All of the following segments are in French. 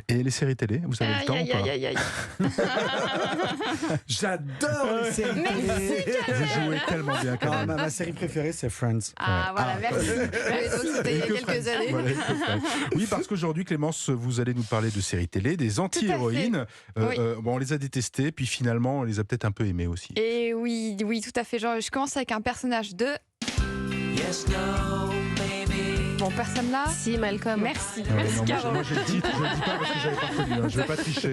Et les séries télé, vous avez le temps ou pas? Aïe. J'adore les séries télé. Vous jouez tellement bien, Ah, Karine. ma série préférée, c'est Friends. Ah, voilà, merci. C'était il y a quelques années. Voilà, et que Friends. Oui, parce qu'aujourd'hui, Clémence, vous allez nous parler de séries télé, des anti-héroïnes. Oui. Bon, on les a détestées, puis finalement, on les a peut-être un peu aimées aussi. Et oui, tout à fait. Genre, je commence avec un personnage de... Bon, personne là. Si, Malcolm. Merci. Non, moi, Caro. j'ai le titre, je ne le dis pas parce que j'avais pas reconnu, je ne vais pas tricher.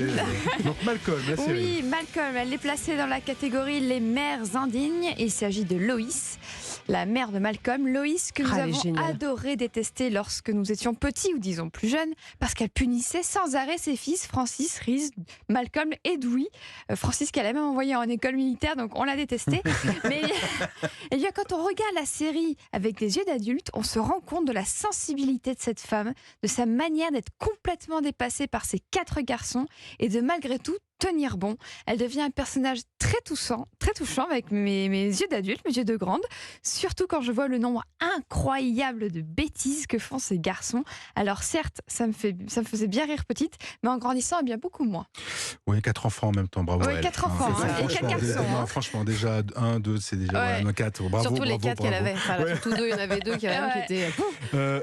Donc Malcolm, la série. Oui, Malcolm, elle est placée dans la catégorie les mères indignes. Il s'agit de Loïs, la mère de Malcolm. Loïs que nous Elle est avons géniale. adoré détester lorsque nous étions petits ou disons plus jeunes, parce qu'elle punissait sans arrêt ses fils, Francis, Reese, Malcolm et Dewey. Francis qu'elle a même envoyé en école militaire, donc on l'a détesté. Mais eh bien, quand on regarde la série avec des yeux d'adulte, on se rend compte de la sensibilité de cette femme, de sa manière d'être complètement dépassée par ses 4 garçons et de malgré tout tenir bon. Elle devient un personnage très touchant avec mes yeux d'adulte, mes yeux de grande, surtout quand je vois le nombre incroyable de bêtises que font ces garçons. Alors certes, ça me faisait bien rire petite, mais en grandissant, eh bien beaucoup moins. Oui, 4 enfants en même temps, bravo. Oui, elle. 4 enfants, C'est ça, et 4 franchement, garçons. non, franchement, déjà 1, 2, c'est déjà Ouais. 4. Bravo, Surtout les bravo, 4 qu'elle bravo. avait. Enfin, Ouais. surtout 2, il y en avait 2 qui Ouais. étaient.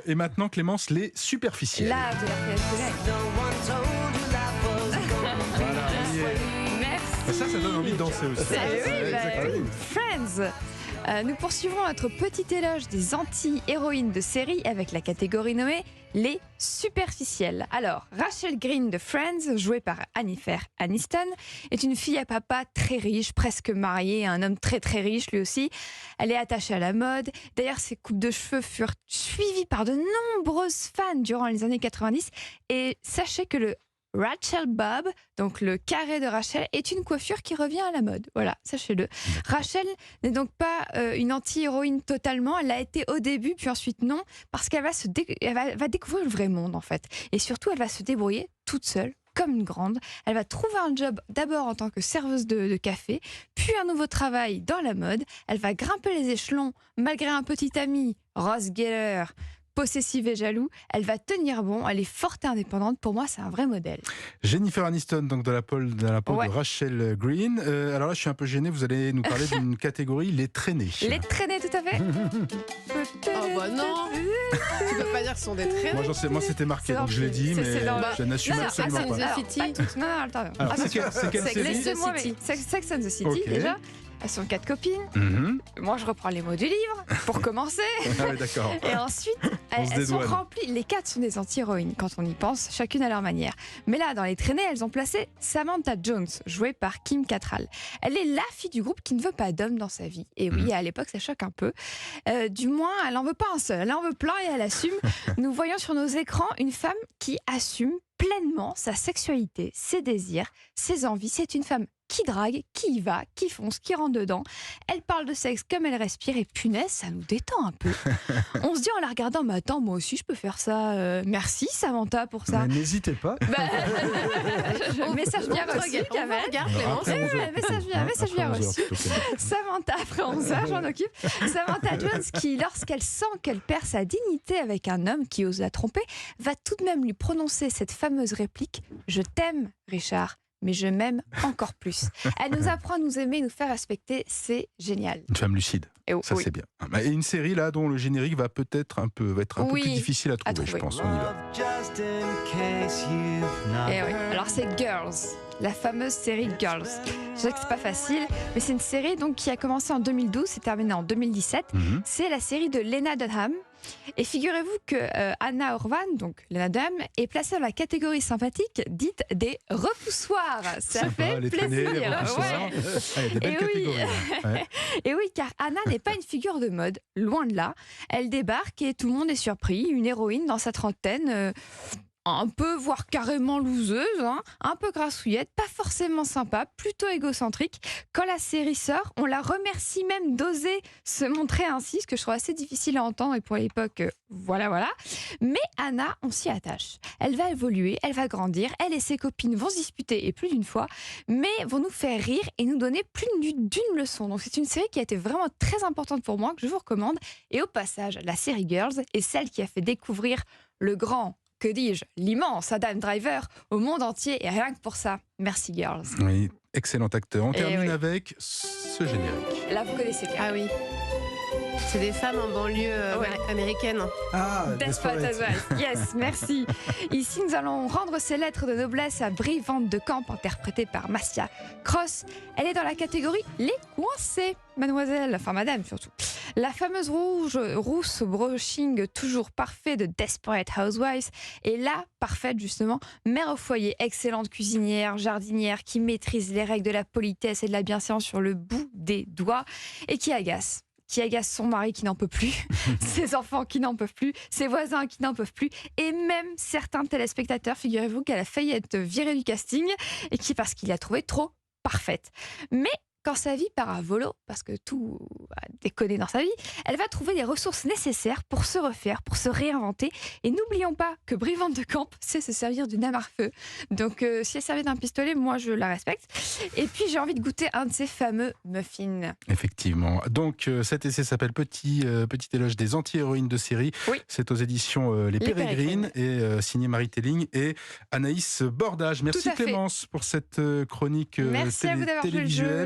Et maintenant, Clémence, les superficiels. Là, de la PSPL. Voilà, on y est. Merci. Ça donne envie de danser aussi. Exactement. Friends. Nous poursuivons notre petit éloge des anti-héroïnes de série avec la catégorie nommée les superficielles. Alors, Rachel Green de Friends, jouée par Jennifer Aniston, est une fille à papa très riche, presque mariée à un homme très très riche lui aussi. Elle est attachée à la mode. D'ailleurs, ses coupes de cheveux furent suivies par de nombreuses fans durant les années 90. Et sachez que le Rachel Bob, donc le carré de Rachel, est une coiffure qui revient à la mode. Voilà, sachez-le. Rachel n'est donc pas une anti-héroïne totalement. Elle l'a été au début, puis ensuite non, parce qu'elle va découvrir le vrai monde en fait. Et surtout, elle va se débrouiller toute seule, comme une grande. Elle va trouver un job d'abord en tant que serveuse de café, puis un nouveau travail dans la mode. Elle va grimper les échelons malgré un petit ami, Ross Geller, possessive et jaloux. Elle va tenir bon, elle est forte et indépendante. Pour moi, c'est un vrai modèle. Jennifer Aniston, donc de la peau Ouais. de Rachel Green. Alors là, je suis un peu gêné, vous allez nous parler d'une catégorie, les traînées. Les traînées, tout à fait. Oh bah non. Tu peux pas dire que ce sont des traînées. Moi, c'était marqué, C'est donc je l'ai dit, c'est- mais c'est dans- je n'assume Non, absolument attends, pas. alors, City. pas toutes. Non, attends. Alors, Attention. c'est quelle série Laissez-moi, City. mais Sex and the City, Ok. déjà. Elles sont 4 copines. Mhm. Moi, je reprends les mots du livre, pour commencer. Ah ouais, d'accord. Et ensuite, On se elles sont dédouane. remplies. Les 4 sont des anti-héroïnes, quand on y pense, chacune à leur manière. Mais là, dans les traînées, elles ont placé Samantha Jones, jouée par Kim Cattrall. Elle est la fille du groupe qui ne veut pas d'homme dans sa vie. Et oui, à l'époque, ça choque un peu. Du moins, elle n'en veut pas un seul. Elle en veut plein et elle assume. Nous voyons sur nos écrans une femme qui assume pleinement sa sexualité, ses désirs, ses envies. C'est une femme qui drague, qui y va, qui fonce, qui rentre dedans. Elle parle de sexe comme elle respire et punaise, ça nous détend un peu. On se dit en la regardant, mais attends, moi aussi je peux faire ça. Merci Samantha pour ça. Mais n'hésitez pas. Message bien reçu, Kamel. Regarde, Alors, Clémence. après 11 heures. Message bien Après 11 heures, reçu. plutôt, Clémence. Samantha, après 11 heures, j'en occupe. Samantha Jones, qui, lorsqu'elle sent qu'elle perd sa dignité avec un homme qui ose la tromper, va tout de même lui prononcer cette fameuse réplique « Je t'aime, Richard, mais je m'aime encore plus ». Elle nous apprend à nous aimer, nous faire respecter, c'est génial. Une femme lucide, Et ça oui. c'est bien. Et une série là dont le générique va être un peu Oui, plus difficile à trouver, je trouver. pense. On y va. Eh oui. Alors c'est Girls, la fameuse série Girls. Je sais que c'est pas facile, mais c'est une série donc qui a commencé en 2012, c'est terminé en 2017. Mhm. C'est la série de Lena Dunham. Et figurez-vous que Anna Orvan, donc Lena Dunham, est placée dans la catégorie sympathique dite des repoussoirs. Ça Sympa, fait les plaisir. traînées, les repoussoirs. Ouais. Ah, il y a des belles Et oui. catégories. Ouais. Et oui, car Anna n'est pas une figure de mode, loin de là. Elle débarque et tout le monde est surpris. Une héroïne dans sa trentaine, un peu, voire carrément loseuse, hein, un peu grassouillette, pas forcément sympa, plutôt égocentrique. Quand la série sort, on la remercie même d'oser se montrer ainsi, ce que je trouve assez difficile à entendre et pour l'époque, voilà. Mais Anna, on s'y attache. Elle va évoluer, elle va grandir, elle et ses copines vont se disputer et plus d'une fois, mais vont nous faire rire et nous donner plus d'une leçon. Donc c'est une série qui a été vraiment très importante pour moi, que je vous recommande. Et au passage, la série Girls est celle qui a fait découvrir le grand que dis-je, l'immense Adam Driver au monde entier, et rien que pour ça, merci girls. Oui, excellent acteur. On Eh termine oui. avec ce générique. Là, vous connaissez bien. Ah oui. C'est des femmes en banlieue Ouais. américaine. Ah, Desperate Housewives. Yes, merci. Ici, nous allons rendre ces lettres de noblesse à Brie Van de Camp, interprétée par Marcia Cross. Elle est dans la catégorie les coincés, mademoiselle, enfin madame surtout. La fameuse rousse au brushing toujours parfait de Desperate Housewives est là, parfaite justement, mère au foyer, excellente cuisinière, jardinière, qui maîtrise les règles de la politesse et de la bienséance sur le bout des doigts et qui agace son mari qui n'en peut plus, ses enfants qui n'en peuvent plus, ses voisins qui n'en peuvent plus, et même certains téléspectateurs, figurez-vous qu'elle a failli être virée du casting, et qui parce qu'il l'a trouvée trop parfaite. Mais quand sa vie part à volo, parce que tout va déconner dans sa vie, elle va trouver les ressources nécessaires pour se refaire, pour se réinventer. Et n'oublions pas que Brie Van de Camp sait se servir d'une arme à feu. Donc si elle servait d'un pistolet, moi je la respecte. Et puis j'ai envie de goûter un de ces fameux muffins. Effectivement. Donc cet essai s'appelle Petit éloge des anti-héroïnes de série. Oui. C'est aux éditions Les Pérégrines et signé Marie Telling et Anaïs Bordage. Merci Tout à fait. Clémence pour cette chronique Merci à vous d'avoir joué le jeu. télévisuelle.